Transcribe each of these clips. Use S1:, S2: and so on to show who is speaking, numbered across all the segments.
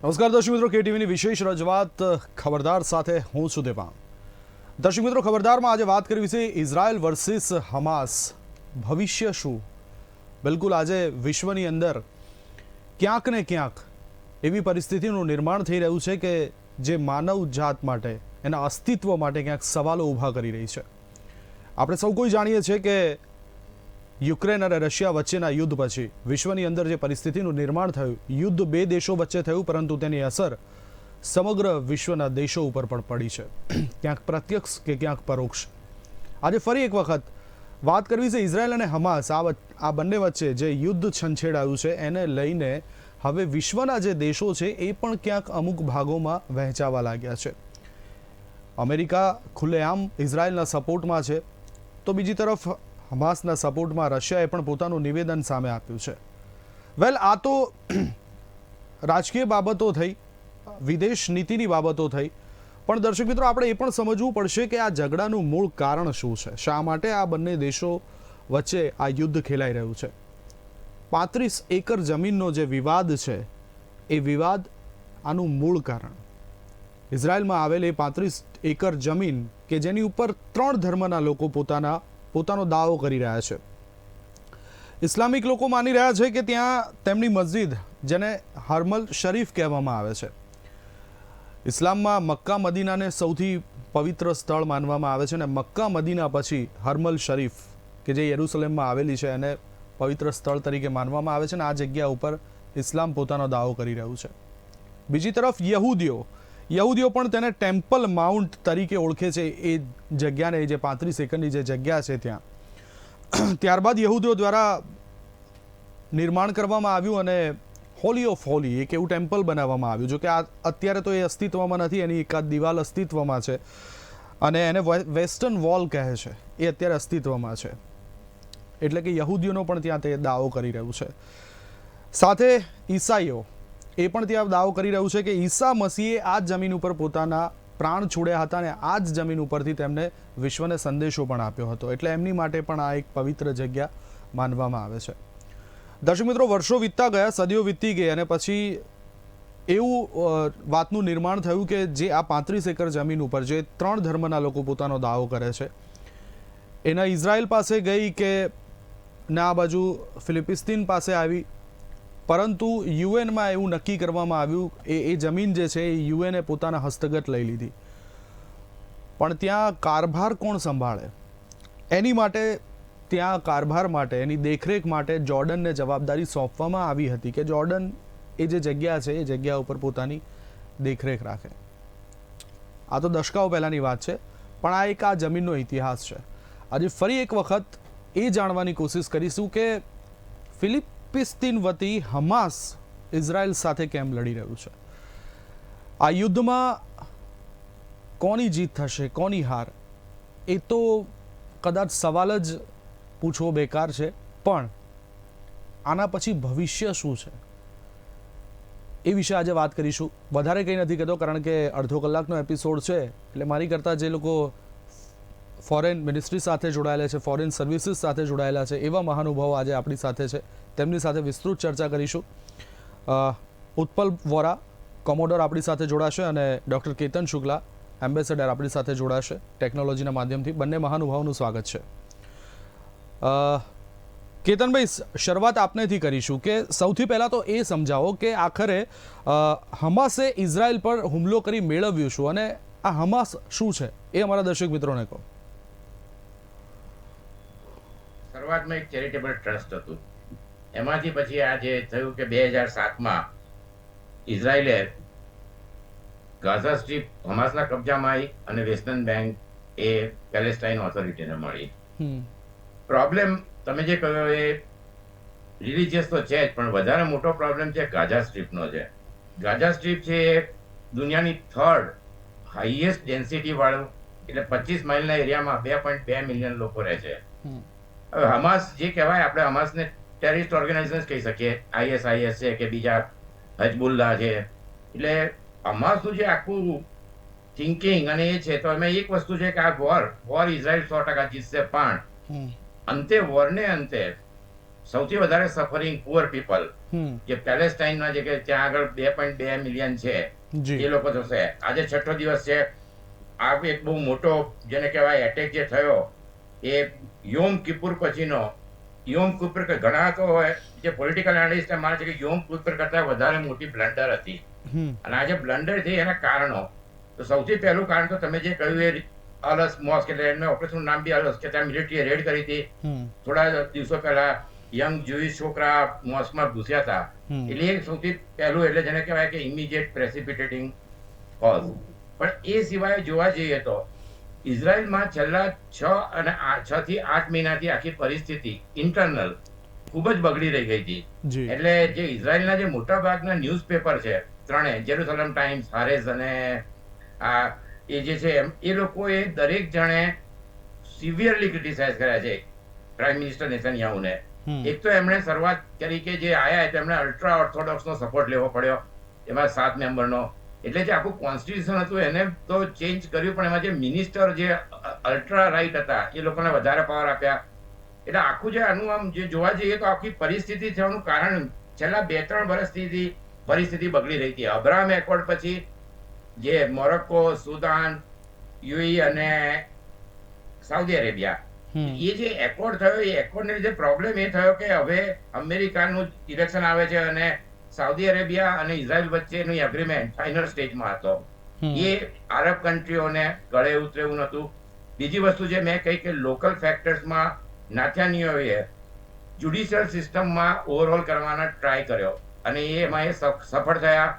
S1: નમસ્કાર દર્શક મિત્રો, કેટીવીની વિશેષ રજૂઆત ખબરદાર સાથે હું છું દેવાંગ. દર્શક મિત્રો, ખબરદારમાં આજે વાત કરવી છે ઇઝરાયલ વર્સિસ હમાસ. ભવિષ્ય શું? બિલકુલ આજે વિશ્વની અંદર ક્યાંક ને ક્યાંક એવી પરિસ્થિતિનું નિર્માણ થઈ રહ્યું છે કે જે માનવ જાત માટે, એના અસ્તિત્વ માટે ક્યાંક સવાલો ઊભા કરી રહી છે. આપણે સૌ કોઈ જાણીએ છીએ કે યુક્રેન અને રશિયા વચ્ચેના યુદ્ધ પછી વિશ્વની અંદર જે પરિસ્થિતિનું નિર્માણ થયું, યુદ્ધ બે દેશો વચ્ચે થયું, પરંતુ તેની અસર સમગ્ર વિશ્વના દેશો ઉપર પણ પડી છે, ક્યાંક પ્રત્યક્ષ કે ક્યાંક પરોક્ષ. આજે ફરી એક વખત વાત કરવી છે ઇઝરાયલ અને હમાસ, આ બંને વચ્ચે જે યુદ્ધ છંછેડાયું છે એને લઈને હવે વિશ્વના જે દેશો છે એ પણ ક્યાંક અમુક ભાગોમાં વહેંચાવા લાગ્યા છે. અમેરિકા ખુલ્લેઆમ ઇઝરાયલના સપોર્ટમાં છે, તો બીજી તરફ હમાસના સપોર્ટમાં રશિયાએ પણ પોતાનું નિવેદન સામે આપ્યું છે. વેલ, આ તો રાજકીય બાબતો થઈ, વિદેશ નીતિની બાબતો થઈ, પણ દર્શક મિત્રો આપણે એ પણ સમજવું પડશે કે આ ઝઘડાનું મૂળ કારણ શું છે, શા માટે આ બંને દેશો વચ્ચે આ યુદ્ધ ખેલાઈ રહ્યું છે. 35 એકર જમીનનો જે વિવાદ છે એ વિવાદ આનું મૂળ કારણ. ઇઝરાયલમાં આવેલી 35 એકર જમીન કે જેની ઉપર 3 ધર્મના લોકો પોતાનો દાવો કરી રહ્યા છે. ઇસ્લામિક લોકો માની રહ્યા છે કે ત્યાં તેમની મસ્જિદ, જેને હરમલ શરીફ કહેવામાં આવે છે, ઇસ્લામમાં મક્કા મદીનાને સૌથી પવિત્ર સ્થળ માનવામાં આવે છે, અને મક્કા મદીના પછી હરમલ શરીફ કે જે યરુસલેમમાં આવેલી છે એને પવિત્ર સ્થળ તરીકે માનવામાં આવે છે, અને આ જગ્યા ઉપર ઇસ્લામ પોતાનો દાવો કરી રહ્યું છે. બીજી તરફ યહૂદીઓ પણ તેને ટેમ્પલ માઉન્ટ તરીકે ઓળખે છે, એ જગ્યાને, જે 35 એકરની જે જગ્યા છે ત્યાં. ત્યારબાદ યહૂદીઓ દ્વારા નિર્માણ કરવામાં આવ્યું અને હોલી ઓફ હોલી, એક એવું ટેમ્પલ બનાવવામાં આવ્યું. જો કે અત્યારે તો એ અસ્તિત્વમાં નથી, એની એકાદ દિવાલ અસ્તિત્વમાં છે, અને એને વેસ્ટર્ન વોલ કહે છે, એ અત્યારે અસ્તિત્વમાં છે. એટલે કે યહૂદીઓનો પણ ત્યાં તે દાવો કરી રહ્યું છે. સાથે ઈસાઈઓ એ પણ ત્યાં દાવો કરી રહ્યું છે કે ઈસા મસીહે આ જ જમીન ઉપર પોતાના પ્રાણ છોડ્યા હતા, અને આ જ જમીન ઉપરથી તેમને વિશ્વને સંદેશો પણ આપ્યો હતો. એટલે એમની માટે પણ આ એક પવિત્ર જગ્યા માનવામાં આવે છે. દર્શક મિત્રો, વર્ષો વીતતા ગયા, સદીઓ વીતી ગઈ, અને પછી એવું વાતનું નિર્માણ થયું કે જે આ 35 એકર જમીન ઉપર જે 3 ધર્મના લોકો પોતાનો દાવો કરે છે, એના ઇઝરાયલ પાસે ગઈ કે ના આ બાજુ ફિલિપિસ્તીન પાસે આવી, પરંતુ યુએનમાં એવું નક્કી કરવામાં આવ્યું એ જમીન જે છે એ યુએને પોતાના હસ્તગત લઈ લીધી. પણ ત્યાં કારભાર કોણ સંભાળે? એની માટે ત્યાં કારભાર માટે, એની દેખરેખ માટે જોર્ડનને જવાબદારી સોંપવામાં આવી હતી કે જોર્ડન એ જે જગ્યા છે એ જગ્યા ઉપર પોતાની દેખરેખ રાખે. આ તો દશકાઓ પહેલાંની વાત છે, પણ આ એક આ જમીનનો ઇતિહાસ છે. આજે ફરી એક વખત એ જાણવાની કોશિશ કરીશું કે ફિલિપિસ્તીન વતી હમાસ ઇઝરાયલ સાથે કેમ લડી રહ્યું છે. આ યુદ્ધમાં કોની જીત થશે, કોની હાર, એ તો કદાચ સવાલ જ પૂછવો બેકાર છે, પણ આના પછી ભવિષ્ય શું છે એ વિશે આજે વાત કરીશું. વધારે કંઈ નથી કહેતો, કારણ કે અડધો કલાકનો એપિસોડ છે, એટલે મારી કરતાં જે લોકો ફોરેન મિનિસ્ટ્રી સાથે જોડાયેલા છે, ફોરેન સર્વિસીસ સાથે જોડાયેલા છે, એવા મહાનુભાવો આજે આપણી સાથે છે, તેમની સાથે વિસ્તૃત ચર્ચા કરીશું. ઉત્પલ વોરા કોમોડોર આપણી સાથે જોડાશે, અને ડૉક્ટર કેતન શુક્લા એમ્બેસેડર આપણી સાથે જોડાશે ટેકનોલોજીના માધ્યમથી. બંને મહાનુભાવોનું સ્વાગત છે. કેતનભાઈ, શરૂઆત આપનેથી કરીશું કે સૌથી પહેલાં તો એ સમજાવો કે આખરે હમાસે ઇઝરાયલ પર હુમલો કરી મેળવ્યું શું, અને આ હમાસ શું છે એ અમારા દર્શક મિત્રોને કહો.
S2: શરૂઆતમાં એક ચેરિટેબલ ટ્રસ્ટ હતું, એમાંથી પછી આ જે થયું કે 2007માં ઇઝરાયલે ગાઝા સ્ટ્રીપ હમાસના કબજામાં આવી અને વેસ્ટર્ન બેંક એ પેલેસ્ટાઇન ઓથોરિટીને મળી. પ્રોબ્લેમ તમે જે કહ્યું એ રિલિજિયસ તો છે જ, પણ વધારે મોટો પ્રોબ્લેમ છે ગાઝા સ્ટ્રીપનો છે. ગાઝા સ્ટ્રીપ છે એ દુનિયાની 3rd હાઈએસ્ટ ડેન્સિટી વાળું, એટલે 25 માઇલના એરિયામાં 2.2 મિલિયન લોકો રહે છે. હવે હમાસ જે કહેવાય, આપણે હમાસને ટેરરિસ્ટ ઓર્ગેનાઇઝેશન કહી શકીએ, ISIS છે કે બીજા હજબુલ્લા છે. એટલે હમાસનું જે આખું થિંકિંગ અને એ છે, તો એમાં એક વસ્તુ છે કે આ વોર ઇઝરાયલ 100% જીતશે, પણ અંતે વોરને અંતે સૌથી વધારે સફરિંગ પુઅર પીપલ જે પેલેસ્ટાઇનમાં જે કે ત્યાં આગળ 2.2 મિલિયન છે એ લોકો થશે. આજે 6ઠો દિવસ છે. આ એક બહુ મોટો જેને કહેવાય એટેક જે થયો એ યોમ કિપુર પછીનો. યોમ કિપુર ઘણા તો હોય જે પોલિટિકલ એનાલિસ્ટ માને છે કે યોમ કિપુર કરતા વધારે મોટી બ્લન્ડર હતી. અને આજે બ્લન્ડર થઈ એના કારણો, તો સૌથી પહેલું કારણ તો તમે જે કહ્યું એ અલસ મોસ્ક, એટલે એમને ઓપરેશન નામ બી અલસ, કે ત્યાં મિલિટરીએ રેડ કરી હતી થોડા દિવસો પહેલા. યંગ જુઈશ છોકરા મોસ્કમાં ઘૂસ્યા હતા. એટલે સૌથી પહેલું, એટલે જેને કહેવાય કે ઇમિડિયેટ પ્રેસિપિટેટિંગ કોઝ. પણ એ સિવાય જોવા જઈએ તો ઇઝરાયલમાં છેલ્લા 6 થી 8 મહિનાથી આખી પરિસ્થિતિ ઇન્ટરનલ ખૂબ જ બગડી રહી ગઈ હતી. એટલે જે ઇઝરાયલના જે મોટા ભાગના ન્યૂઝપેપર છે ત્રણે, જેરુસલમ ટાઈમ્સ, હારેઝ અને આ એ જે છે એ લોકોએ દરેક જણે સિવિયરલી ક્રિટિસાઇઝ કર્યા છે પ્રાઇમ મિનિસ્ટર નેતન્યાહુને. એક તો એમણે શરૂઆત કરી કે જે આયા તેમણે અલ્ટ્રા ઓર્થોડોક્સનો સપોર્ટ લેવો પડ્યો, એમાં 7 મેમ્બરનો. એટલે જે આખું કોન્સ્ટિટ્યુશન હતું એને તો ચેન્જ કર્યું, પણ એમાં જે મિનિસ્ટર જે અલ્ટ્રા રાઇટ હતા એ લોકોને વધારે પાવર આપ્યા. એટલે આખું જે આનું આમ જે જોવા જઈએ તો આખી પરિસ્થિતિ થવાનું કારણ છેલ્લા 2-3 વર્ષથી પરિસ્થિતિ બગડી રહી હતી. અબ્રાહમ એકોર્ડ પછી જે મોરોક્કો, સુદાન, યુએઈ અને સાઉદી અરેબિયા, એ જે એકોર્ડ થયો, એ એકોર્ડને લીધે પ્રોબ્લેમ એ થયો કે હવે અમેરિકાનું ઇલેક્શન આવે છે અને સાઉદી અરેબિયા અને ઇઝરાયલ વચ્ચેનું એગ્રીમેન્ટ ફાઇનલ સ્ટેજમાં હતો. એ આરબ કન્ટ્રીઓને ગળે ઉતરે એવું નહોતું. બીજી વસ્તુ જે મેં કહી કે લોકલ ફેક્ટર્સમાં નેતન્યાહુએ જ્યુડિશિયલ સિસ્ટમમાં ઓવરઓલ કરવાનો ટ્રાય કર્યો અને એમાં એ સફળ થયા.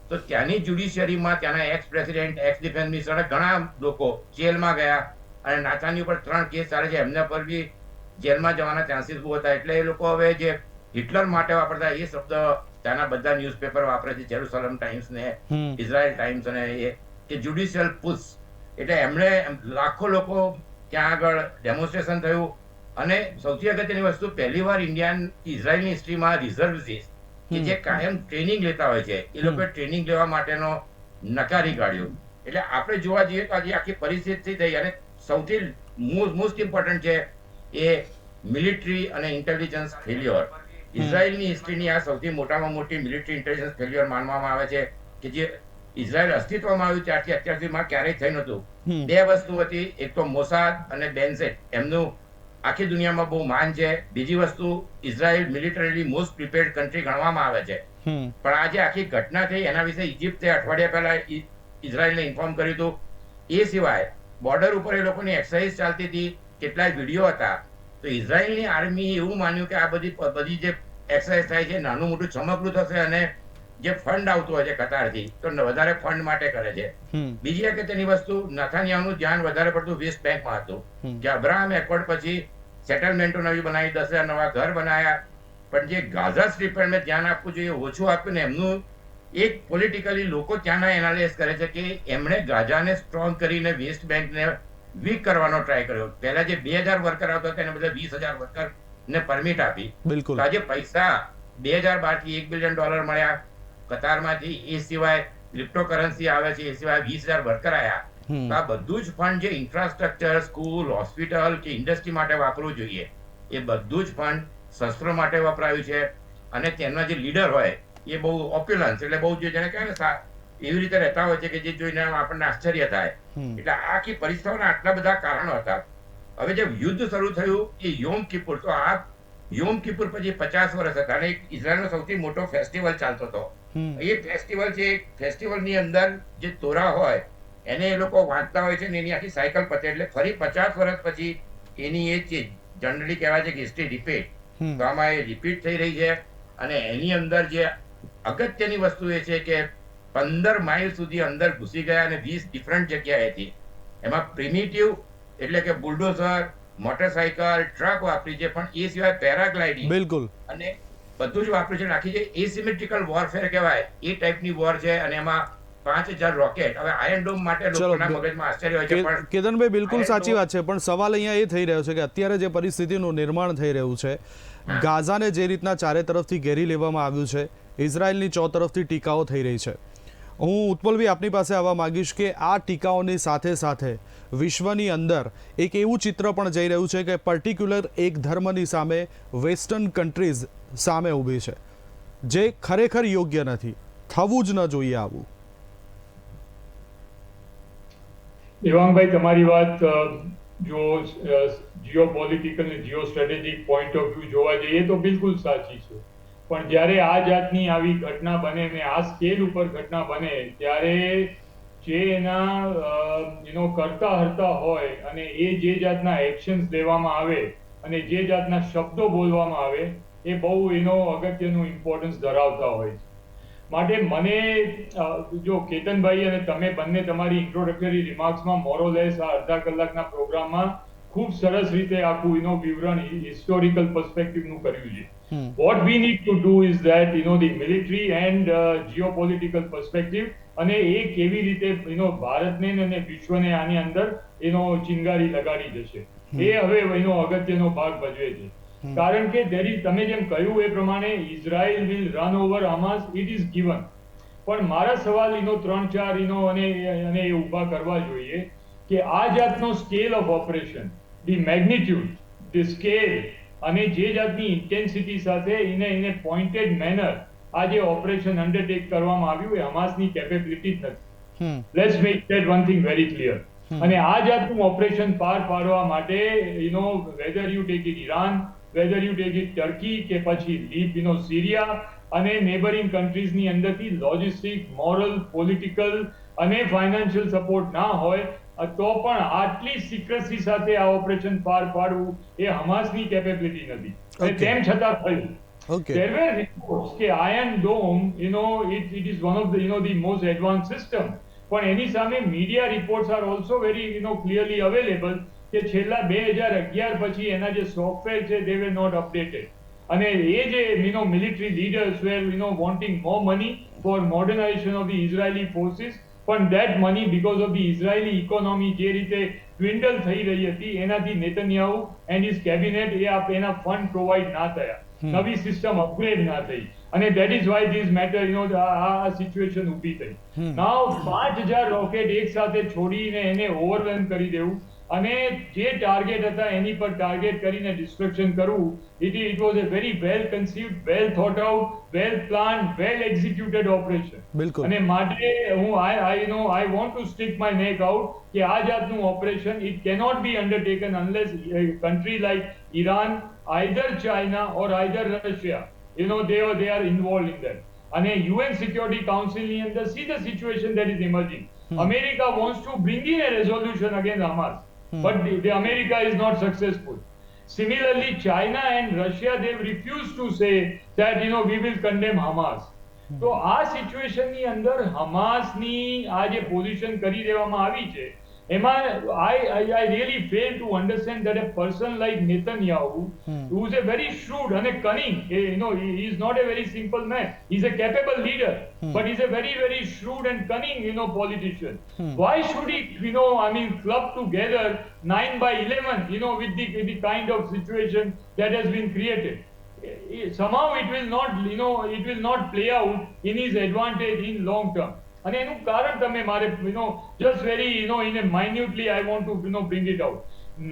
S2: તો ત્યાંની જ્યુડિશિયરીમાં ત્યાંના x president, x defence minister, ઘણા લોકો જેલમાં ગયા અને નેતન્યાહુ પર 3 કેસ ચાલે છે. એમના પર બી જેલમાં જવાના ચાન્સીસ બહુ હતા. એટલે એ લોકો હવે જે હિટલર માટે વાપરતા એ શબ્દ ત્યાંના બધા ન્યૂઝપેપર વાપરે છે, જેરુસલમ ટાઈમ્સ ને ઇઝરાયલ ટાઈમ્સ, અને એ કે જ્યુડિશિયલ પુશ. એટલે એમણે લાખો લોકો ત્યાં આગળ ડેમોન્સ્ટ્રેશન થયું. અને સૌથી અગત્યની વસ્તુ, પહેલીવાર ઇઝરાયલની હિસ્ટ્રીમાં રિઝર્વિસ્ટ કે જે કાયમ ટ્રેનિંગ લેતા હોય છે એ લોકો ટ્રેનિંગ લેવા માટેનો નકારી કાઢ્યું. એટલે આપણે જોવા જઈએ તો આજે આખી પરિસ્થિતિ થઈ. અને સૌથી મોસ્ટ ઇમ્પોર્ટન્ટ છે એ મિલિટરી અને ઇન્ટેલિજન્સ ફેલ્યોર. ઇઝરાયલની હિસ્ટ્રીની આ સૌથી મોટામાં મોટી મિલિટરી ઇન્ટેલિજન્સ ફેલ્યોર માનવામાં આવે છે કે જે ઇઝરાયલ અસ્તિત્વમાં આવ્યું ત્યારથી અત્યાર સુધીમાં ક્યારેય થઈ નહોતું. 2 વસ્તુ હતી, એક તો મોસાદ અને બેન્ઝેટ, એમનું આખી દુનિયામાં બહુ માન છે. બીજી વસ્તુ, ઇઝરાયલ મિલિટરીલી મોસ્ટ પ્રિપેર્ડ કન્ટ્રી ગણવામાં આવે છે. પણ આજે આખી ઘટના થઈ એના વિશે ઇજિપ્તે અઠવાડિયા પહેલા ઇઝરાયલને ઇન્ફોર્મ કર્યું હતું. એ સિવાય બોર્ડર ઉપર એ લોકોની એક્સરસાઇઝ ચાલતી હતી, કેટલાય વિડીયો હતા. તો ઇઝરાયલની આર્મી એવું માન્યું કે આ બધી જે એક્સરસાઇઝ થાય છે નાનું મોટું ચમકલું થશે અને જે ફંડ આવતું હોય છે કતારથી તો વધારે ફંડ માટે કરે છે. બીજી અગત્યની વસ્તુ, નેતન્યાહુનું ધ્યાન વધારે પડતું વેસ્ટ બેંકમાં હતું કે અબ્રાહમ એકોર્ડ પછી સેટલમેન્ટો નવી બનાવી, 10,000 નવા ઘર બનાવ્યા, પણ જે ગાઝા સ્ટ્રીપ પર ધ્યાન આપવું જોઈએ ઓછું આપ્યું. ને એમનું એક પોલિટિકલી લોકો ત્યાંના એનાલિસિસ કરે છે કે એમણે ગાઝાને સ્ટ્રોંગ કરીને વેસ્ટ બેંકને વીક કરવાનો ટ્રાય કર્યો. પહેલા જે 2,000 વર્કર આવતા હતા એને બદલે 20,000 વર્કર ને પરમિટ આપી. તો આજે પૈસા 2012 થી $1 બિલિયન મળ્યા કતારમાંથી. એ સિવાય ક્રિપ્ટોકરન્સી આવે છે, એ સિવાય 20,000 વર્કર આવ્યા. તો આ બધું જ ફંડ જે ઇન્ફ્રાસ્ટ્રક્ચર, સ્કૂલ, હોસ્પિટલ કે ઇન્ડસ્ટ્રી માટે વાપરવું જોઈએ એ બધું જ ફંડ શસ્ત્રો માટે વપરાયું છે. અને તેમના જે લીડર હોય એ બહુ ઓપ્યુલન્સ, એટલે બહુ જે જેને કહે ને એવી રીતે રહેતા હોય છે કે જે જોઈને આપણને આશ્ચર્ય થાય. એટલે આખી પરિસ્થિતિઓના આટલા બધા કારણો હતા. હવે જે યુદ્ધ શરૂ થયું એ યોમ કિપુર, તો આ યોમ કિપુર પછી 50 વર્ષ હતા અને ઇઝરાયલનો સૌથી મોટો ફેસ્ટિવલ ચાલતો હતો. એ ફેસ્ટિવલ છે, ફેસ્ટિવલની અંદર જે તોરા હોય એને એ લોકો વાંચતા હોય છે ને એની આખી સાયકલ પતે એટલે ફરી 50 વર્ષ પછી એની એ ચીજ જનરલી કહેવાય છે કે હિસ્ટ્રી રિપીટ. તો આમાં એ રિપીટ થઈ રહી છે. અને એની અંદર જે અગત્યની વસ્તુ એ છે કે 15 માઇલ સુધી અંદર ઘૂસી ગયા અને 20 ડિફરન્ટ જગ્યાએથી. એમાં પ્રિમિટિવ એટલે કે બુલડોઝર, મોટરસાયકલ, ટ્રક વાપરી છે, પણ એ સિવાય પેરાગ્લાઇડિંગ બિલકુલ અને બધું જ વાપર્યું છે. નાખી છે એસિમેટ્રિકલ વોરફેર કહેવાય એ ટાઈપની વોર છે. અને એમાં 5,000 રોકેટ. હવે આયર્ન ડોમ માટે લોકોના મગજમાં આશ્ચર્ય હોય છે. પણ
S1: કેતનભાઈ બિલકુલ સાચી વાત છે, પણ સવાલ અહીંયા એ થઈ રહ્યો છે કે અત્યારે જે પરિસ્થિતિનું નિર્માણ થઈ રહ્યું છે, ગાઝાને જે રીતના ચારે તરફથી ઘેરી લેવામાં આવ્યું છે, ઇઝરાયલની 4 તરફથી ટીકાઓ થઈ રહી છે, હું ઉત્પલભાઈ આપની પાસે આવવા માંગીશ કે આ ટીકાઓની સાથે સાથે વિશ્વની અંદર એક એવું ચિત્ર પણ જઈ રહ્યું છે કે પર્ટિક્યુલર એક ધર્મની સામે વેસ્ટર્ન કન્ટ્રીઝ સામે ઊભી છે, જે ખરેખર યોગ્ય નથી, થવું જ ન જોઈએ આવું.
S3: દેવાંગભાઈ, તમારી વાત જો જીઓપોલિટિકલ ને Jio strategic point of view જોવા જઈએ તો બિલકુલ સાચી છે. પણ જ્યારે આ જાતની આવી ઘટના બને ને આ સ્કેલ ઉપર ઘટના બને ત્યારે જે એના કરતા હરતા હોય અને એ જે જાતના એક્શન્સ લેવામાં આવે અને જે જાતના શબ્દો બોલવામાં આવે એ બહુ અગત્યનું ઇમ્પોર્ટન્સ ધરાવતા હોય છે. માટે મને જો કેતનભાઈ અને તમે બંને તમારી ઇન્ટ્રોડક્ટરી રિમાર્ક્સમાં મોરોલેસ આ અડધા કલાકના પ્રોગ્રામમાં ખૂબ સરસ રીતે આખું વિવરણ હિસ્ટોરિકલ પર્સપેક્ટિવનું કર્યું છે. What we need to do is that the military and geopolitical perspective અને એ કેવી રીતે ભારતને અને વિશ્વને આની અંદર ચિંગારી લગાડી જશે એ હવે અગત્યનો ભાગ ભજવે છે. કારણ કે તમે જેમ કહ્યું એ પ્રમાણે Israel will run over Hamas, it is given. પણ મારા સવાલ 3-4 અને એ ઊભા કરવા જોઈએ કે આ જાતનો scale of operation, the magnitude, the scale અને જે જાતની ઇન્ટેન્સિટી સાથે એને પોઇન્ટેડ મેનર આ જે ઓપરેશન અંડરટેક કરવામાં આવ્યું એ હમાસની કેપેબિલિટી જ નથી. Let's make that one thing very clear. અને આ જાતનું ઓપરેશન પાર પાડવા માટે whether you take it Iran, whether you take it turkey કે પછી સિરિયા અને નેબરિંગ કન્ટ્રીઝની અંદરથી લોજિસ્ટિક, મોરલ, પોલિટિકલ અને ફાઇનાન્શિયલ સપોર્ટ ના હોય તો પણ આટલી સિક્રેસી સાથે આ ઓપરેશન પાર પાડવું એ હમાસની કેપેબિલિટી નથી. અને તેમ છતાં થયું. There were reports કે iron dome it is one of the most advanced system. પણ એની સામે media reports are also very clearly available કે છેલ્લા 2011 પછી એના જે સોફ્ટવેર છે they were not updated. અને એ જે military leaders were wanting more money for modernization of the Israeli forces, પણ that money because of the Israeli economy જે રીતે dwindle થઈ રહી હતી એનાથી નેતન્યાહુ and his cabinet એના ફંડ પ્રોવાઈડ ના થયા, નવી સિસ્ટમ અપગ્રેડ ના થઈ અને that is why this matter આ સિચ્યુએશન ઊભી થઈ. નાઉ 5000 રોકેટ એક સાથે છોડીને એને ઓવરવેલ્મ કરી દેવું અને જે ટાર્ગેટ હતા એની પર ટાર્ગેટ કરીને ડિસ્ટ્રક્શન કરવું, it was a very well conceived, well thought out, well planned, well executed operation.
S1: બિલકુલ.
S3: અને માટે I want to stick my neck out કે આ જાતનું operation it cannot be undertaken unless a country like Iran, either China or either Russia, they are involved in that. અને UN Security Council ની અંદર see the situation that is emerging. America wants to bring in a resolution against Hamas, but the America is not successful. Similarly, China and Russia, they refused to say that we will condemn Hamas. તો આ situation ની અંદર હમાસની આ જે position કરી દેવામાં આવી છે એમાં I really fail to understand that a person like Netanyahu, who is a very shrewd and a cunning, he is not a very simple man. He is a capable leader, but he is a very, very shrewd and cunning, politician. Why should he, club together 9/11, with the kind of situation that has been created? Somehow it will not play out in his advantage in long term. અને એનું કારણ તમે મારે just very in a minutely I want to bring it out.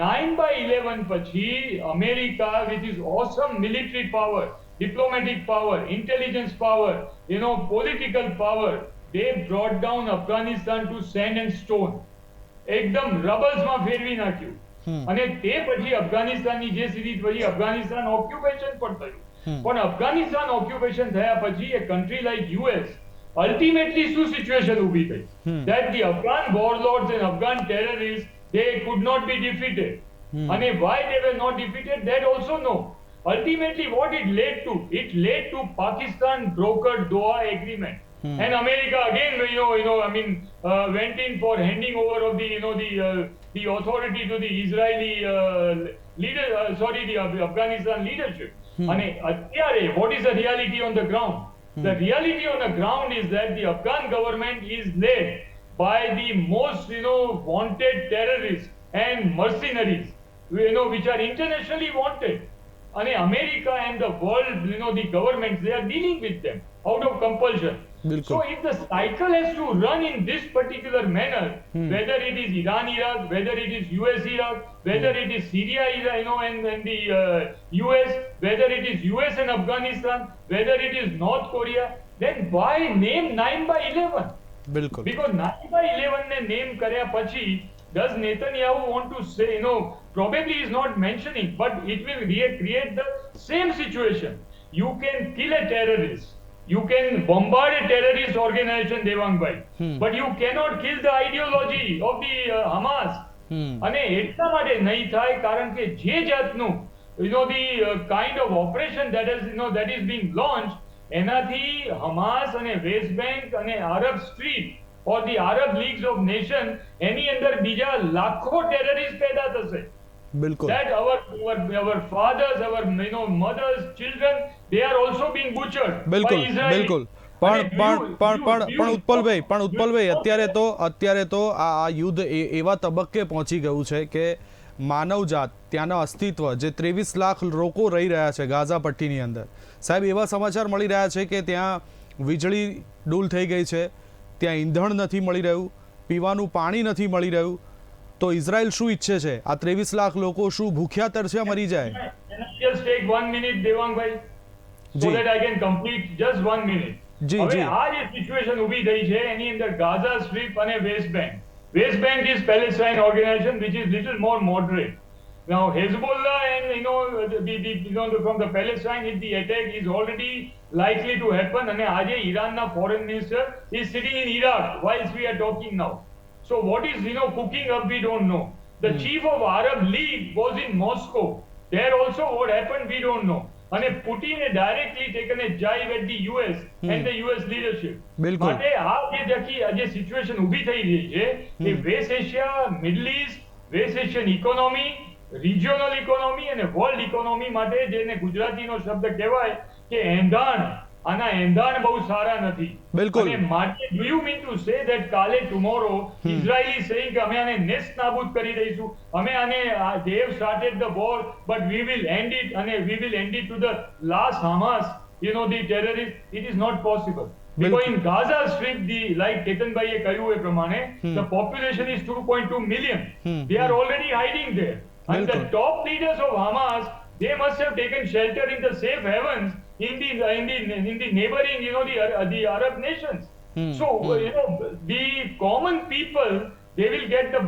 S3: 9/11 પછી America, with its awesome military power, diplomatic power, intelligence power, political power, they brought down Afghanistan to sand and stone. એકદમ રબલ્સમાં ફેરવી નાખ્યું અને તે પછી અફઘાનિસ્તાનની જે series પછી Afghanistan occupation પણ થયું. પણ અફઘાનિસ્તાન ઓક્યુપેશન થયા પછી એ કન્ટ્રી લાઈક US ultimately શું સિચ્યુએશન ઊભી થઈ that the Afghan warlords and Afghan terrorists, they could not be defeated. And why they were not defeated, that also no. Ultimately what it led to Pakistan brokered Doha agreement. And America again went in for handing over of the authority to the Israeli the Afghanistan leadership. And atyare what is the reality on the ground? The reality on the ground is that the Afghan government is led by the most wanted terrorists and mercenaries, which are internationally wanted. And America and the world, the governments, they are dealing with them out of compulsion.
S1: બિલકુલ.
S3: So if the cycle has to run in this particular manner, whether it is Iran-Iraq, whether it is US-Iraq, whether it is Syria, and the US, whether it is US and Afghanistan, whether it is North Korea, then why name 9/11?
S1: બિલકુલ.
S3: Because 9/11 ને name કર્યા પછી does Netanyahu want to say, probably is not mentioning, but it will create the same situation. You can kill a terrorist. You can bombard a terrorist organization, Devang Bhai, but you cannot kill the ideology of the Hamas. અને એટલા માટે નહીં થાય કારણ કે જે જાતનું the kind of operation that is being launched, એનાથી હમાસ અને વેસ્ટ બેંક અને Arab street or the Arab Leagues of Nations, એની અંદર બીજા લાખો ટેરરિસ્ટ પેદા થશે.
S1: બિલકુલ.
S3: That our fathers, our mothers, children, they are also being butchered by
S1: બિલકુલ
S3: Israel.
S1: બિલકુલ. પણ ઉત્પલભાઈ અત્યારે તો આ યુદ્ધ એવા તબક્કે પહોંચી ગયું છે કે માનવજાત ત્યાંના અસ્તિત્વ જે 23 લાખ લોકો રહી રહ્યા છે ગાઝા પટ્ટીની અંદર, સાહેબ એવા સમાચાર મળી રહ્યા છે કે ત્યાં વીજળી ડૂલ થઈ ગઈ છે, ત્યાં ઈંધણ નથી મળી રહ્યું, પીવાનું પાણી નથી મળી રહ્યું, તો ઇઝરાયલ શું ઈચ્છે છે? આ 23 લાખ લોકો શું ભૂખ્યા તરસ્યા મરી જાય?
S3: Just take 1 minute, Devang Bhai, so
S1: G.
S3: that I can complete just 1 minute.
S1: જી,
S3: હવે
S1: જી.
S3: આ જે સિચ્યુએશન ઊભી થઈ છે એની અંદર ગાઝા સ્ટ્રીપ અને West Bank. West Bank is Palestine organization which is little more moderate. Now Hezbollah and from the Palestine, if the attack is already likely to happen, and આજે Iran's foreign minister is sitting in Iraq whilst we are talking now. So what is cooking up, we don't know. The chief of Arab League was in Moscow. There also what happened, we don't know. And Putin had directly taken a jibe at the US and the US leadership.
S1: બિલકુલ.
S3: માટે આ જે situation ઊભી થઈ રહી છે એ West Asia, middle East, West Asian economy, regional economy અને વર્લ્ડ ઇકોનોમી માટે જેને ગુજરાતીનો શબ્દ કહેવાય કે એંધાણ, આના એંધાણ બહુ સારા નથી.
S1: બિલકુલ.
S3: અને માટે do you mean to say that કાલે tomorrow Israel is saying કે અમે આને નેસ્ત નાબૂદ કરી દઈશું, અમે આને they have started the war but we will end it and we will end it to the last Hamas, the terrorists? It is not possible. Because in Gaza Strip, like Ketan Bhai એ કહ્યું એ પ્રમાણે, the population is 2.2 million. They are already hiding there. And the top leaders of Hamas, they must have taken shelter in the safe havens in the neighboring, the Arab nations. So, the common people, they will get the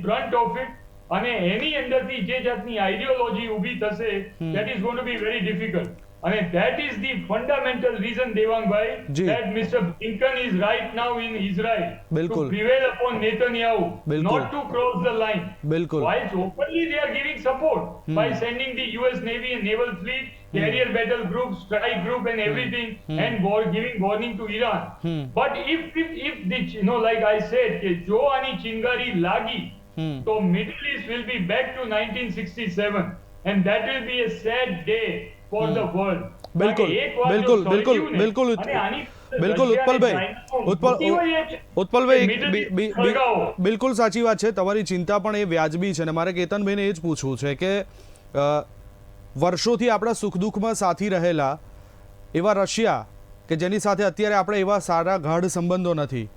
S3: brunt of it. અને એની અંદરથી જે જાતની ideology ઊભી થશે, that is going to be very difficult. And that is the fundamental reason, Devang Bhai, that Mr. Blinken is right now in Israel
S1: Bilkul.
S3: to prevail upon Netanyahu,
S1: Bilkul.
S3: not to cross the line.
S1: Bilkul.
S3: Whilst openly they are giving support by sending the US Navy and Naval Fleet, carrier battle group, strike group and everything, and giving warning to Iran. But if like I said, કે જો આની ચિંગારી લાગી, તો Middle East will be back to 1967, and that will be a sad day for the world.
S1: બિલકુલ બિલકુલ બિલકુલ બિલકુલ બિલકુલ ઉત્પલભાઈ બિલકુલ સાચી વાત છે, તમારી ચિંતા પણ એ વ્યાજબી છે. અને મારે કેતનભાઈને એ જ પૂછવું છે કે વર્ષોથી આપણા સુખ દુઃખમાં સાથી રહેલા એવા રશિયા કે જેની સાથે અત્યારે આપણે એવા સારા ગાઢ સંબંધો નથી,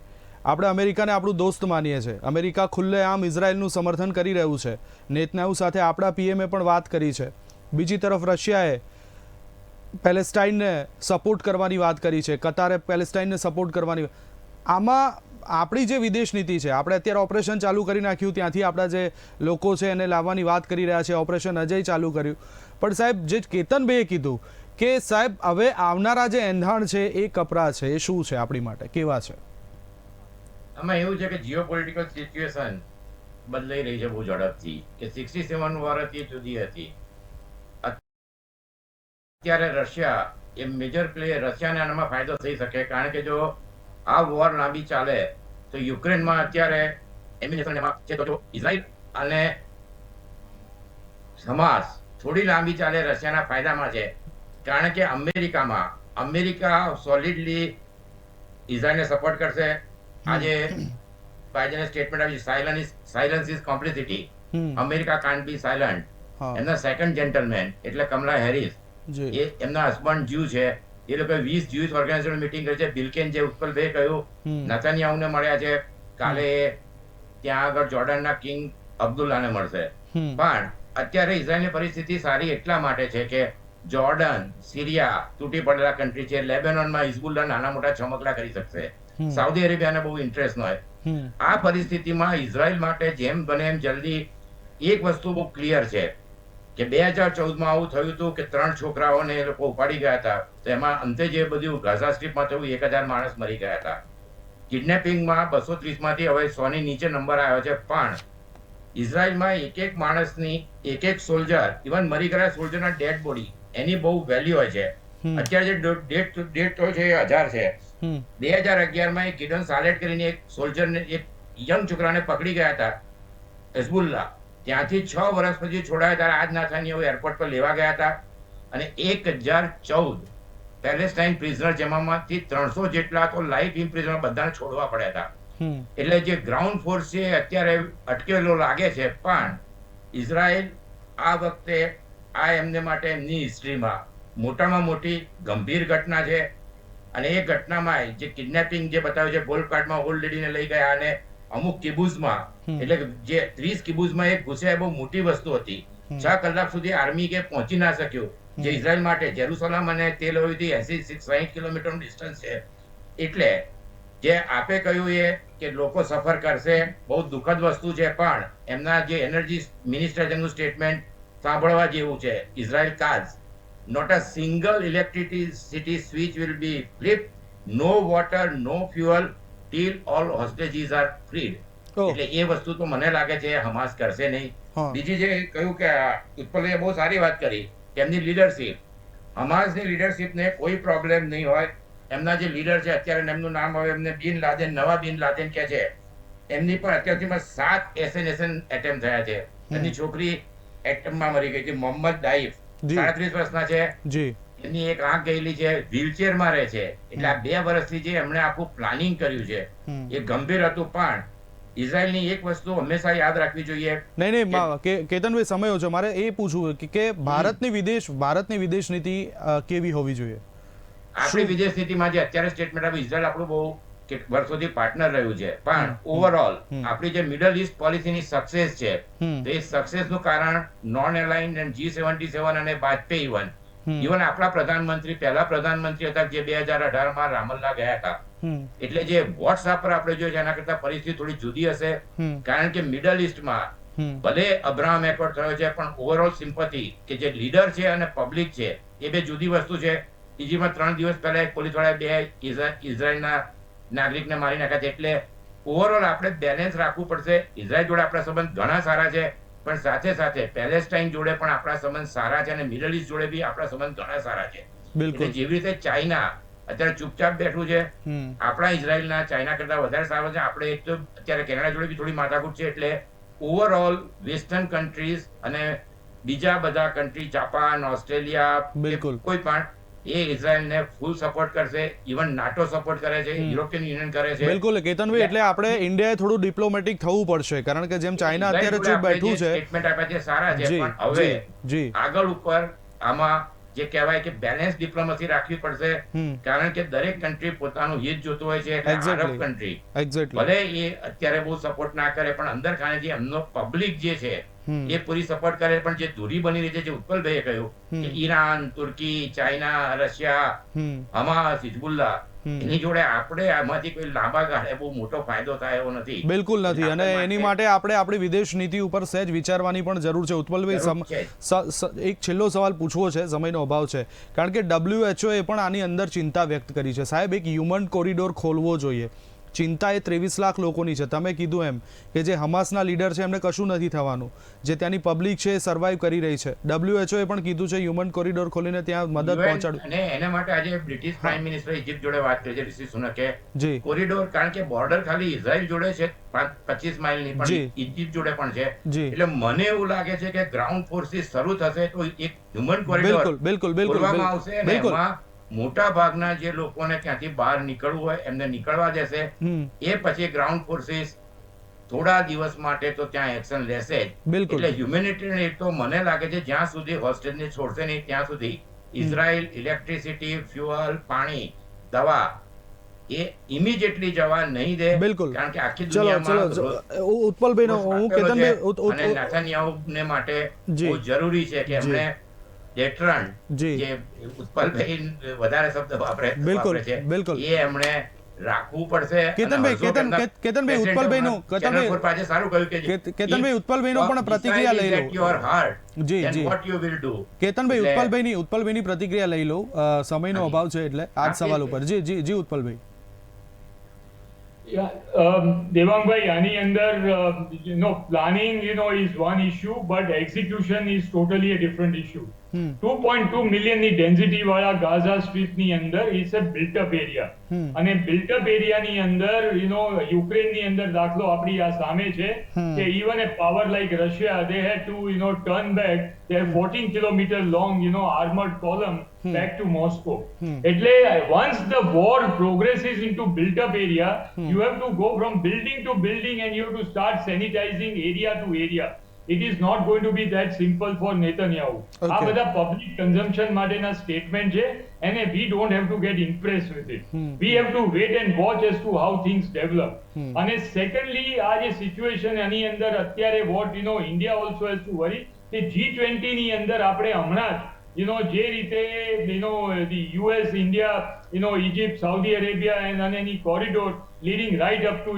S1: આપણે અમેરિકાને આપણું દોસ્ત માનીએ છીએ, અમેરિકા ખુલ્લેઆમ ઇઝરાયલનું સમર્થન કરી રહ્યું છે, નેતન્યાહુ સાથે આપણા પીએમએ પણ વાત કરી છે, બીજી તરફ રશિયાએ પેલેસ્ટાઇનને સપોર્ટ કરવાની વાત કરી છે, કતારે પેલેસ્ટાઇનને સપોર્ટ કરવાની. આમાં આપણી જે વિદેશ નીતિ છે, આપણે અત્યારે ઓપરેશન ચાલુ કરી નાખ્યું, ત્યાંથી આપણા જે લોકો છે એને લાવવાની વાત કરી રહ્યા છે, ઓપરેશન અજય ચાલુ કર્યું. પણ સાહેબ જે કેતનભાઈએ કીધું કે સાહેબ હવે આવનારા જે એંધાણ છે એ કપરા છે, એ શું છે આપણી માટે, કેવા છે?
S2: આમાં એવું છે કે જીઓપોલિટિકલ સિચ્યુએશન બદલાઈ રહી છે બહુ ઝડપથી, કે 67 વર્ષથી જુદી હતી. અત્યારે રશિયા એ મેજર પ્લેયર, રશિયાને આનામાં ફાયદો થઈ શકે, કારણ કે જો આ વોર લાંબી ચાલે તો યુક્રેનમાં અત્યારે એમ્યુનેશન છે, તો ઇઝરાયલ અને હમાસ થોડી લાંબી ચાલે રશિયાના ફાયદામાં છે, કારણ કે અમેરિકા સોલિડલી ઇઝરાયલને સપોર્ટ કરશે. આજે બાઇડને સ્ટેટમેન્ટ આવી, silence is complicity, America can't be silent. એમના સેકન્ડ જેન્ટલમેન એટલે કમલા હેરિસ, એ એમના હસબન્ડ જ્યુ છે, એ લોકો 20 જ્યુઇશ ઓર્ગેનાઇઝેશન મીટિંગ કરી છે. બિલ્કેન જે ઉત્પલભાઈ કહ્યું, નતાન્યાહુને મળ્યા છે, કાલે ત્યાં આગળ જોર્ડનના કિંગ અબ્દુલ્લાને મળશે. પણ અત્યારે ઇઝરાયલની પરિસ્થિતિ સારી એટલા માટે છે કે જોર્ડન, સિરિયા તૂટી પડેલા કન્ટ્રી છે, લેબેનોનમાં હિઝબુલ્લા નાના મોટા છમકલા કરી શકશે, સાઉદી અરેબિયાને બહુ ઇન્ટરેસ્ટ ન હોય. આ પરિસ્થિતિમાં ઇઝરાયલ માટે જેમ બને એમ જલ્દી એક વસ્તુ બહુ ક્લિયર છે કે 2014માં આવું થયું હતું કે 3 છોકરાઓને એ લોકો ઉપાડી ગયા હતા. તો એમાં અંતે જે બધું ગાઝા સ્ટ્રીપમાં થયું 1000 માણસ મરી ગયા હતા. કિડનેપિંગમાં 230 માંથી હવે 100 ની નીચે નંબર આવ્યો છે. પણ ઇઝરાયલમાં એક માણસની એક સોલ્જર, ઇવન મરી ગયેલા સોલ્જરના ડેડ બોડી, એની બહુ વેલ્યુ હોય છે. અત્યારે જે ડેટ તો છે એ 1000 છે. 2011માં એક ગિડન સાલેટ કરીને એક સોલ્જરને, એક યંગ છોકરાને પકડી ગયા હતા હિઝબુલ્લા. ત્યાંથી 6 વર્ષ પછી છોડાયા ત્યારે આજ નાથાન્યાહુ એરપોર્ટ પર લેવા ગયા હતા અને 1014 પેલેસ્ટાઇન પ્રિઝનર, જેમાંથી 300 જેટલા તો લાઈફ ઇમ્પ્રિઝનર, બધાને છોડવા પડ્યા હતા. એટલે જે ગ્રાઉન્ડ ફોર્સ છે અત્યારે અટકેલો લાગે છે. પણ ઇઝરાયલ આ વખતે આ એમને માટે એમની હિસ્ટ્રીમાં મોટામાં મોટી ગંભીર ઘટના છે. અને એ ઘટનામાં જે કિડનેપિંગ જે બતાવ્યું છે, ગોલ્ડ કાર્ડમાં ઓલ્ડ લેડીને લઈ ગયા અને અમુક કિબુઝમાં, એટલે જે 30 કિબુઝમાં એક ઘૂસ્યા, બહુ મોટી વસ્તુ હતી. 6 કલાક સુધી આર્મી કે પહોંચી ના શક્યું, જે ઇઝરાયલ માટે જેરુસલમ અને તેલ અવીવથી 80-60 કિલોમીટરનું ડિસ્ટન્સ છે. એટલે જે આપે કહ્યું એ કે લોકો સફર કરશે, બહુ દુઃખદ વસ્તુ છે. પણ એમના જે એનર્જી મિનિસ્ટર, તેમનું સ્ટેટમેન્ટ સાંભળવા જેવું છે. Israel cause, not a single electricity switch will be flipped, no water, no fuel till all hostages are freed. એટલે એ વસ્તુ તો મને લાગે છે હમાસ કરશે નહીં. બીજી જે કહ્યું કે ઉત્પલે બહુ સારી વાત કરી કે એમની લીડરશિપ, હમાસની લીડરશિપને કોઈ પ્રોબ્લેમ નહીં હોય. એમના જે લીડર છે અત્યારે, એમનું નામ હવે એમને બિન લાદેન, નવા બિન લાદેન કે છે, એમની પણ અત્યારથી 7 એસેનેશન એટેમ્પ થયા છે. એમની છોકરી એટેમ્પમાં મરી ગઈ છે, મોહમ્મદ દાઈફ, 37 વર્ષના છે. એની એક આંખ ગયેલી છે, વ્હીલચેરમાં રહે છે. એટલે આ 2 વર્ષથી જે એમણે આખું પ્લાનિંગ કર્યું છે એ ગંભીર હતું. પણ ઇઝરાયલની એક વસ્તુ હંમેશા યાદ રાખવી જોઈએ.
S1: નહીં કેતનભાઈ, સમય છે, મારે એ પૂછવું કે ભારતની વિદેશ નીતિ કેવી હોવી જોઈએ?
S2: આપણી વિદેશ નીતિમાં જે અત્યારે સ્ટેટમેન્ટ આપ્યું, ઇઝરાયલ આપણું બહુ વર્ષોથી પાર્ટનર રહ્યું છે. પણ ઓવરઓલ આપણી જે મિડલ ઈસ્ટ પોલિસીની સક્સેસ છે, તો એ સક્સેસનું કારણ નોન એલાઇન્ડ અને G77 અને વાજપેયી ઇવન આપણા પ્રધાનમંત્રી, પહેલા પ્રધાનમંત્રી હતા જે 2018માં રામલ્લા ગયા હતા. એટલે જે વોટ્સએપ પર આપણે જોઈએ એના કરતા પરિસ્થિતિ થોડી જુદી હશે. કારણ કે મિડલ ઈસ્ટમાં ભલે અબ્રાહમ એકોર્ડ થયો છે, પણ ઓવરઓલ સિમ્પથી કે જે લીડર છે અને પબ્લિક છે એ બે જુદી વસ્તુ છે. ઇજિપ્તમાં 3 દિવસ પહેલા એક પોલીસવાળાએ 2 ઇઝરાયલના નાગરિકને મારી નાખ્યા છે. એટલે ઓવરઓલ આપણે બેલેન્સ રાખવું પડશે. ઇઝરાયલ જોડે આપણા સંબંધ ઘણા સારા છે, પણ સાથે સાથે પેલેસ્ટાઇન જોડે પણ આપણા સંબંધ સારા છે અને મિડલ ઈસ્ટ જોડે બી આપણા સંબંધ ઘણા સારા છે. એટલે જેવી રીતે ચાઇના અત્યારે ચૂપચાપ બેઠું છે, આપણા ઇઝરાયલના ચાઇના કરતા વધારે સારો છે. આપણે એક તો અત્યારે કેનેડા જોડે બી થોડી માથાકૂટ છે. એટલે ઓવરઓલ વેસ્ટર્ન કન્ટ્રીઝ અને બીજા બધા કન્ટ્રી, જાપાન, ઓસ્ટ્રેલિયા, કોઈ પણ એ ઇઝરાયલને ફૂલ સપોર્ટ કરશે. ઇવન નાટો સપોર્ટ કરે છે, યુરોપિયન યુનિયન કરે છે.
S1: બિલકુલ કેતનભાઈ, એટલે આપણે ઇન્ડિયાએ થોડું ડિપ્લોમેટિક થવું પડશે, કારણ કે જેમ ચાઇના અત્યારે ચૂપ બેઠું છે,
S2: સ્ટેટમેન્ટ આપ્યા છે સારા છે, પણ હવે આગળ ઉપર આમાં જે કહેવાય કે બેલેન્સ ડિપ્લોમસી રાખવી પડશે. કારણ કે દરેક કન્ટ્રી પોતાનું હિત જોતું હોય છે. અરબ કન્ટ્રી ભલે એ અત્યારે બહુ સપોર્ટ ના કરે, પણ અંદર ખાને જે એમનો પબ્લિક જે છે એ પૂરી સપોર્ટ કરે. પણ જે દૂરી બની રહી છે, જે ઉત્પલભાઈએ કહ્યું કે ઈરાન, તુર્કી, ચાઇના, રશિયા, હમાસ, હિઝબુલ્લા, એની જોડે આપણે આમાંથી કોઈ લાંબા ગાળે બહુ મોટો ફાયદો થાય એવો નથી.
S1: બિલકુલ નથી. અને એની માટે આપણે આપણી વિદેશ નીતિ ઉપર સહેજ વિચારવાની પણ જરૂર છે. ઉત્પલભાઈ, એક છેલ્લો સવાલ પૂછવો છે, સમયનો અભાવ છે, કારણ કે WHO એ પણ આની અંદર ચિંતા વ્યક્ત કરી છે. સાહેબ, એક હ્યુમન કોરિડોર ખોલવો જોઈએ. ચિંતા એ 23 લાખ લોકોની છે. તમે કીધું એમ કે જે હમાસના લીડર છે એમને કશું નથી થવાનું, જે ત્યાંની પબ્લિક છે એ સર્વાઈવ કરી રહી છે. WHO એ પણ કીધું છે હ્યુમન કોરિડોર ખોલીને ત્યાં મદદ પહોંચાડવું.
S2: અને એના માટે આજે બ્રિટિશ પ્રાઇમ મિનિસ્ટર ઇજિપ્ત જોડે વાત કરી છે, ઋષિ સુનકે, કોરિડોર, કારણ કે બોર્ડર ખાલી ઇઝરાયલ જોડે છે 25 માઇલની, પણ ઇજિપ્ત જોડે પણ છે. એટલે મને એવું લાગે છે કે ગ્રાઉન્ડ ફોર્સિસ શરૂ થશે તો એક હ્યુમન કોરિડોર ખોલવામાં આવશે અને એમાં મોટા ભાગના જે લોકોને ક્યાંથી બહાર નીકળવું હોય એમને નીકળવા દેશે. એ પછી ગ્રાઉન્ડ ફોર્સિસ થોડા દિવસ માટે તો ત્યાં એક્શન લેશે. એટલે હ્યુમેનિટેરિયન એડ તો મને લાગે છે જ્યાં સુધી હોસ્ટેજને છોડશે નહીં ત્યાં સુધી ઇઝરાયલ ઇલેક્ટ્રિસિટી, ફ્યુઅલ, પાણી, દવા એ ઇમિડિયેટલી જવા નહીં દે.
S1: બિલકુલ.
S2: કારણ કે આખી
S1: ચલો
S2: દુનિયામાં
S1: ઉત્પલભાઈનો હું કેતનભાઈ
S2: અને નેતાન્યાહુને માટે
S1: જી.
S2: બહુ જરૂરી છે કે એમણે ડેટરન્ટ,
S1: જી.
S2: જે ઉત્પલભાઈ વધારે શબ્દ
S1: બિલકુલ,
S2: વાપરે છે,
S1: બિલકુલ.
S2: એ એમણે રાખવું પડશે.
S1: કેતનભાઈ ઉત્પલભાઈનું
S2: આજે સારું કહ્યું કે
S1: કેતનભાઈ ઉત્પલભાઈનો પણ પ્રતિક્રિયા લઈ લો.
S2: યોર હાર્ટ
S1: જી જી
S2: what you will do.
S1: Ketanbhai ઉત્પલભાઈની પ્રતિક્રિયા લઈ લો. સમયનો અભાવ છે એટલે આ જ સવાલ ઉપર. જી જી જી ઉત્પલભાઈ.
S3: દેવાંગભાઈ, આની અંદર planning is one issue, but execution is totally a different issue. 2.2 million ની ડેન્સિટી વાળા ગાઝા સ્ટ્રીપ ની અંદર it's a built up area, અને બિલ્ટ અપ એરિયા ની અંદર યુક્રેન ની અંદર દાખલો આપણી આ સામે છે કે even A power like Russia, they had to turn back their 14 kilometer long armored column back to Moscow. એટલે once the war progresses into built up area, you have to go from building to building and you have to start sanitizing area to area. It is not going to be that simple for Netanyahu. આ બધા public consumption માટેના statement છે, and we don't have to get impressed with it. We have to wait and watch as to how things develop. અને secondly, આ જે situation આની અંદર અત્યારે what India also has to worry કે G20 ની અંદર આપણે હમણાં જે રીતે the US, India, Egypt, Saudi Arabia and any corridor leading right up to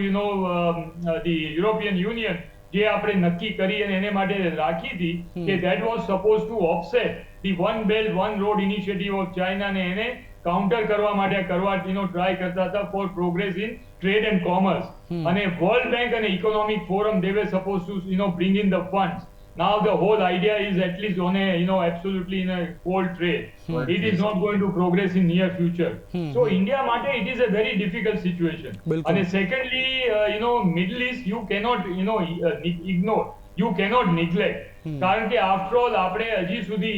S3: the European Union જે આપણે નક્કી કરી અને એને માટે રાખી હતી કે that was supposed to offset the one belt one road initiative of China, ને એને કાઉન્ટર કરવા માટે ટ્રાય કરતા હતા for progress in trade and commerce. અને World Bank અને Economic Forum, they were supposed to bring in the funds. Now the whole idea is at least on a absolutely in a cold trade. It is not going to progress in near future. So India mate it is a very difficult situation. And secondly, Middle East you cannot ignore, you cannot neglect. કારણ કે after all આપણે હજી સુધી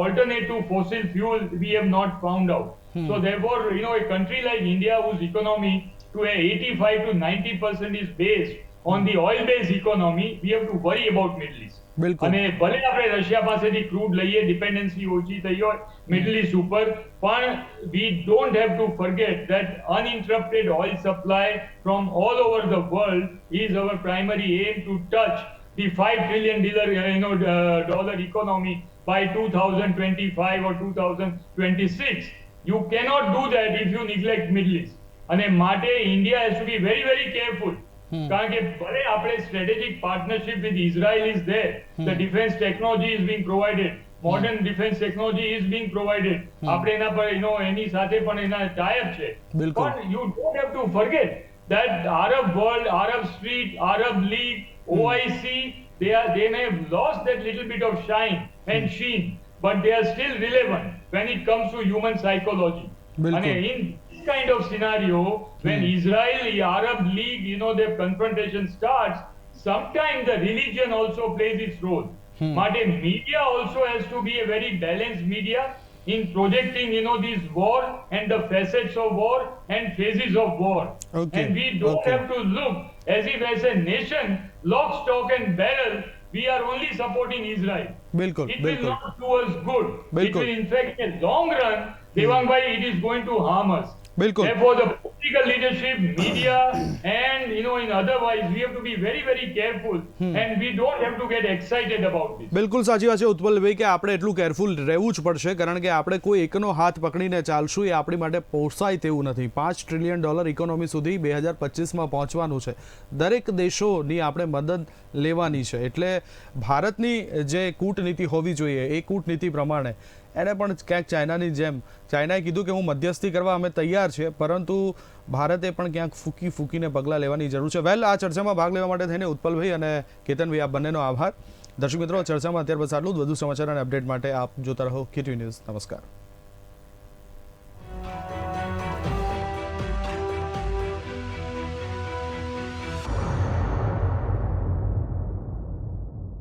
S3: alternative fossil fuel we have not found out. So therefore a country like India whose economy to a 85 to 90% is based on the oil based economy, we have to worry about Middle East. અને ભલે આપણે Russia પાસેથી crude લઈએ, dependency ઓછી થઈ હોય middle east ઉપર, પણ we don't have to forget that uninterrupted oil supply from all over the world is our primary aim to touch the $5 trillion dollar economy by 2025 or 2026. You cannot do that if you neglect Middle East. અને માટે India has to be very very careful. કારણ કે ભલે આપણે strategic partnership with Israel is there, the defense technology is being provided, modern defense technology is being provided, આપણે એના પર એની સાથે પણ એના tie-up છે, but you don't have to forget that Arab world, Arab street, Arab League, OIC, they may have lost that little bit of shine and sheen, but they are still relevant when it comes to human psychology. And in kind of scenario, when Israel, the Arab League, their confrontation starts, sometimes the religion also plays its role. But media also has to be a very balanced media in projecting, this war and the facets of war and phases of war. And we don't have to look as if as a nation, lock, stock and barrel, we are only supporting Israel. It will not do us good. It will in fact in the long run, Devang-bhai, it is going to harm us. Therefore, the political leadership, media, and in otherwise, we have to be very, very careful, and we don't have to get excited about this.
S1: બિલકુલ સાચી વાત છે ઉત્પલભાઈ કે આપણે એટલું careful રહેવું જ પડશે, કારણ કે આપણે કોઈ એકનો હાથ પકડીને ચાલશું એ આપણી માટે પોસાય તેવું નથી. $5 ટ્રિલિયન ઇકોનોમી સુધી 2025માં પહોંચવાનું છે. દરેક દેશોની આપણે મદદ લેવાની છે. એટલે ભારતની જે કૂટનીતિ હોવી જોઈએ એ કૂટનીતિ પ્રમાણે એને પણ ક્યાંક ચાઇનાની જેમ, ચાઇનાએ કીધું કે હું મધ્યસ્થી કરવા અમે તૈયાર છે, પરંતુ ભારતે પણ ક્યાંક ફૂકીને પગલાં લેવાની જરૂર છે. વેલ, આ ચર્ચામાં ભાગ લેવા માટે થઈને ઉત્પલભાઈ અને કેતનભાઈ આ બંનેનો આભાર. દર્શક મિત્રો, ચર્ચામાં અત્યાર બસ આટલું જ. વધુ સમાચાર અને અપડેટ માટે આપ જોતા રહો KTV ન્યૂઝ. નમસ્કાર.